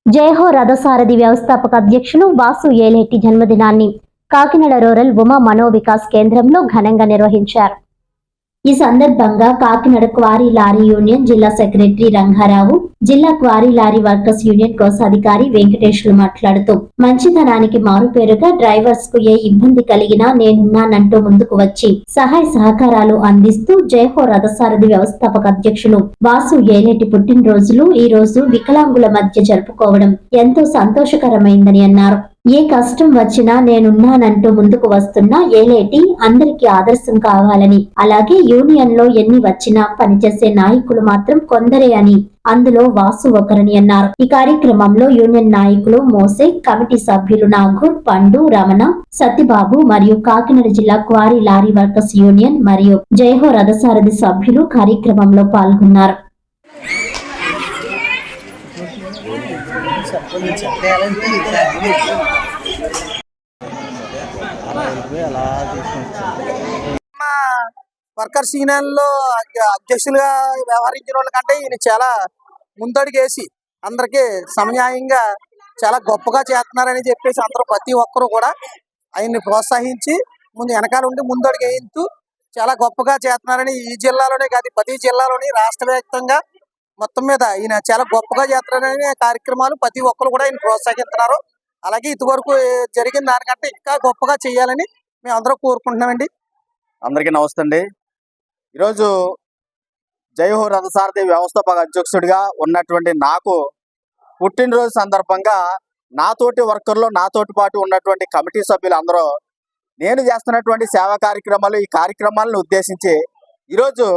జయహో రథసారథి వ్యవస్థాపక అధ్యక్షులు వాసు ఏలేటి జన్మదినాన్ని కాకినాడ రూరల్ ఉమా మనోవికాస్ కేంద్రంలో ఘనంగా నిర్వహించారు. ఈ సందర్భంగా కాకినాడ క్వారీ లారీ యూనియన్ జిల్లా సెక్రటరీ రంగారావు, జిల్లా క్వారీ లారీ వర్కర్స్ యూనియన్ కోశాధికారి వెంకటేశ్లు మాట్లాడుతూ, మంచితనానికి మారుపేరుగా డ్రైవర్స్ కు ఏ ఇబ్బంది కలిగినా నేనున్నానంటూ ముందుకు వచ్చి సహాయ సహకారాలు అందిస్తూ జయహో రథసారథి వ్యవస్థాపక అధ్యక్షులు వాసు ఏలేటి పుట్టినరోజులు ఈ రోజు వికలాంగుల మధ్య జరుపుకోవడం ఎంతో సంతోషకరమైందని అన్నారు. ఏ కష్టం వచ్చినా నేనున్నానంటూ ముందుకు వస్తున్న ఏలేటి అందరికీ ఆదర్శం కావాలని, అలాగే యూనియన్ లో ఎన్ని వచ్చినా పనిచేసే నాయకులు మాత్రం కొందరే అని, అందులో వాసు ఒకరని అన్నారు. ఈ కార్యక్రమంలో యూనియన్ నాయకులు మోసే, కమిటీ సభ్యులు నాగూర్, పండు, రమణ, సత్యబాబు మరియు కాకినాడ జిల్లా క్వారీ లారీ వర్కర్స్ యూనియన్ మరియు జయహో రథసారథి సభ్యులు కార్యక్రమంలో పాల్గొన్నారు. వర్కర్స్ యూనియన్ లో అధ్యక్షులుగా వ్యవహరించిన వాళ్ళకంటే ఈయన చాలా ముందడుగేసి అందరికి సమన్యాయంగా చాలా గొప్పగా చేస్తున్నారని చెప్పేసి అందరూ ప్రతి ఒక్కరు కూడా ఆయన్ని ప్రోత్సహించి వెనకాల ఉండి ముందడుగు వేయిస్తూ చాలా గొప్పగా చేస్తున్నారని ఈ జిల్లాలోనే కాదు ప్రతి జిల్లాలోని రాష్ట్ర వ్యాప్తంగా మొత్తం మీద ఈయన చాలా గొప్పగా చేస్తున్నారనే కార్యక్రమాలు ప్రతి ఒక్కరు కూడా ఆయన ప్రోత్సహిస్తున్నారు. అలాగే ఇంతవరకు జరిగిన దానికంటే ఇంకా గొప్పగా చేయాలని మేము అందరూ కోరుకుంటున్నామండి. అందరికీ నమస్తే అండి. ఈరోజు జయహో రథసారథి వ్యవస్థాపక అధ్యక్షుడిగా ఉన్నటువంటి నాకు పుట్టినరోజు సందర్భంగా నాతోటి వర్కర్లు, నాతోటి పాటు ఉన్నటువంటి కమిటీ సభ్యులు అందరూ నేను చేస్తున్నటువంటి సేవా కార్యక్రమాలు, ఈ కార్యక్రమాలను ఉద్దేశించి ఈరోజు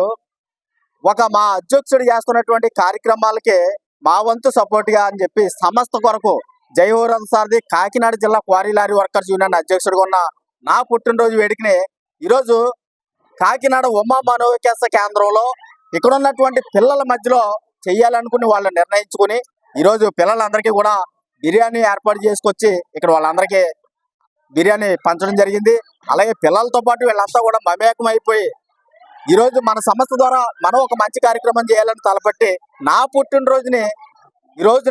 మా అధ్యక్షుడు చేస్తున్నటువంటి కార్యక్రమాలకి మా వంతు సపోర్ట్గా అని చెప్పి సంస్థ కొరకు జయహో రథసారథి కాకినాడ జిల్లా క్వారీ లారీ వర్కర్స్ యూనియన్ అధ్యక్షుడిగా ఉన్న నా పుట్టినరోజు వేడుకని ఈరోజు కాకినాడ ఉమా మనోవికాస కేంద్రంలో ఇక్కడ ఉన్నటువంటి పిల్లల మధ్యలో చెయ్యాలనుకుని వాళ్ళు నిర్ణయించుకుని ఈరోజు పిల్లలందరికీ కూడా బిర్యానీ ఏర్పాటు చేసుకొచ్చి ఇక్కడ వాళ్ళందరికీ బిర్యానీ పంచడం జరిగింది. అలాగే పిల్లలతో పాటు వీళ్ళంతా కూడా మమేకం అయిపోయి ఈరోజు మన సంస్థ ద్వారా మనం ఒక మంచి కార్యక్రమం చేయాలని తలపట్టి నా పుట్టినరోజుని ఈరోజు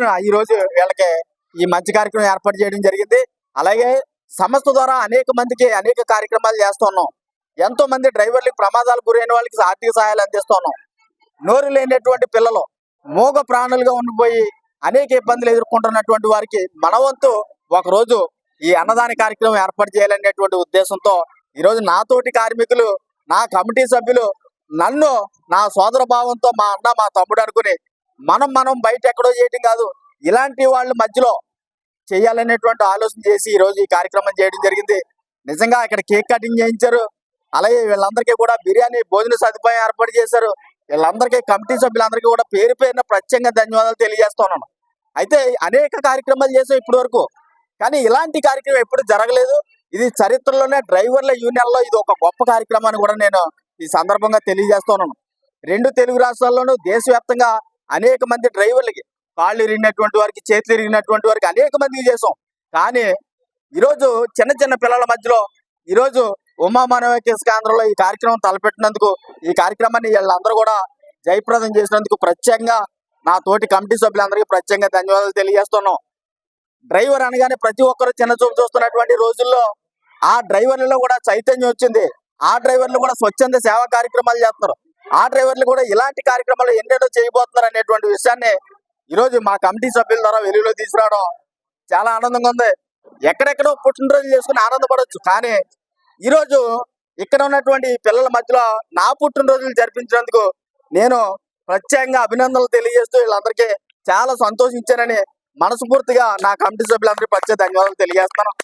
వీళ్ళకి ఈ మంచి కార్యక్రమం ఏర్పాటు చేయడం జరిగింది. అలాగే సంస్థ ద్వారా అనేక మందికి అనేక కార్యక్రమాలు చేస్తున్నాం. ఎంతో మంది డ్రైవర్లకు ప్రమాదాలకు గురైన వాళ్ళకి ఆర్థిక సహాయాలు అందిస్తున్నాం. నోరు లేనటువంటి పిల్లలు మూగ ప్రాణులుగా ఉండిపోయి అనేక ఇబ్బందులు ఎదుర్కొంటున్నటువంటి వారికి మన వంతు ఒకరోజు ఈ అన్నదాన కార్యక్రమం ఏర్పాటు చేయాలనేటువంటి ఉద్దేశంతో ఈరోజు నాతోటి కార్మికులు, నా కమిటీ సభ్యులు నన్ను నా సోదర భావంతో మా అన్న, మా తమ్ముడు అనుకుని మనం బయట ఎక్కడో చేయటం కాదు, ఇలాంటి వాళ్ళ మధ్యలో చేయాలనేటువంటి ఆలోచన చేసి ఈరోజు ఈ కార్యక్రమం చేయడం జరిగింది. నిజంగా ఇక్కడ కేక్ కటింగ్ చేయించారు. అలాగే వీళ్ళందరికీ కూడా బిర్యానీ భోజన సదుపాయం ఏర్పాటు చేశారు. వీళ్ళందరికీ కమిటీ సభ్యులందరికీ కూడా పేరు పేరున ప్రత్యేకంగా ధన్యవాదాలు తెలియజేస్తున్నాను. అయితే అనేక కార్యక్రమాలు చేసాం ఇప్పటి వరకు, కానీ ఇలాంటి కార్యక్రమం ఎప్పుడు జరగలేదు. ఇది చరిత్రలోనే డ్రైవర్ల యూనియన్లో ఇది ఒక గొప్ప కార్యక్రమాన్ని కూడా నేను ఈ సందర్భంగా తెలియజేస్తున్నాను. 2 తెలుగు రాష్ట్రాల్లోనూ దేశవ్యాప్తంగా అనేక మంది డ్రైవర్లకి కాళ్ళు ఇరిగినటువంటి వారికి, చేతులు ఇరిగినటువంటి వారికి అనేక మందికి చేసాం. కానీ ఈరోజు చిన్న చిన్న పిల్లల మధ్యలో ఈరోజు ఉమా మనోవికాస్ కేంద్రంలో ఈ కార్యక్రమం తలపెట్టినందుకు, ఈ కార్యక్రమాన్ని వీళ్ళందరూ కూడా జయప్రదం చేసినందుకు ప్రత్యేకంగా నా తోటి కమిటీ సభ్యులందరికీ ప్రత్యేకంగా ధన్యవాదాలు తెలియజేస్తున్నాం. డ్రైవర్ అనగానే ప్రతి ఒక్కరు చిన్న చూపు చూస్తున్నటువంటి రోజుల్లో ఆ డ్రైవర్లలో కూడా చైతన్యం వచ్చింది. ఆ డ్రైవర్లు కూడా స్వచ్ఛంద సేవా కార్యక్రమాలు చేస్తున్నారు. ఆ డ్రైవర్లు కూడా ఇలాంటి కార్యక్రమాలు ఎన్నెన్నో చేయబోతున్నారు అనేటువంటి విషయాన్ని ఈరోజు మా కమిటీ సభ్యుల ద్వారా వెలుగులో తీసుకురావడం చాలా ఆనందంగా ఉంది. ఎక్కడెక్కడో పుట్టినరోజు చేసుకుని ఆనందపడవచ్చు, కానీ ఈరోజు ఇక్కడ ఉన్నటువంటి పిల్లల మధ్యలో నా పుట్టినరోజులు జరిపించినందుకు నేను ప్రత్యేకంగా అభినందనలు తెలియజేస్తూ వీళ్ళందరికీ చాలా సంతోషించానని మనస్ఫూర్తిగా నా కమిటీ సభ్యులందరికీ ప్రత్యేక ధన్యవాదాలు తెలియజేస్తాను.